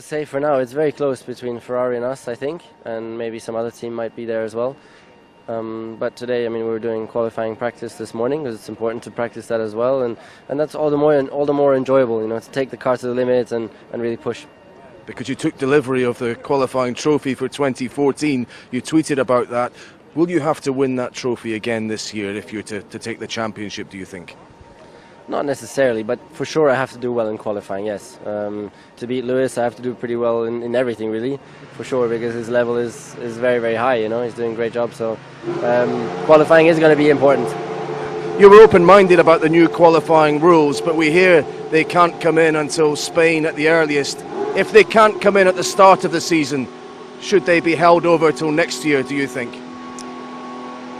to say for now. It's very close between Ferrari and us, I think, and maybe some other team might be there as well. But today, I mean, we were doing qualifying practice this morning because it's important to practice that as well, and that's all the more enjoyable, you know, to take the car to the limit and really push. Because you took delivery of the qualifying trophy for 2014, you tweeted about that. Will you have to win that trophy again this year if you're to take the championship, do you think? Not necessarily, but for sure I have to do well in qualifying, yes. To beat Lewis, I have to do pretty well in everything, really, for sure, because his level is very, very high, you know, he's doing a great job, so qualifying is going to be important. You were open-minded about the new qualifying rules, but we hear they can't come in until Spain at the earliest. If they can't come in at the start of the season, should they be held over till next year, do you think?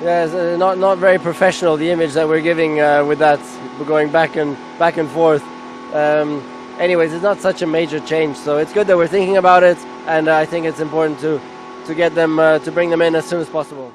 Yeah, it's not very professional, the image that we're giving with that. We're going back and forth. Anyways, it's not such a major change, so it's good that we're thinking about it, and I think it's important to get them to bring them in as soon as possible.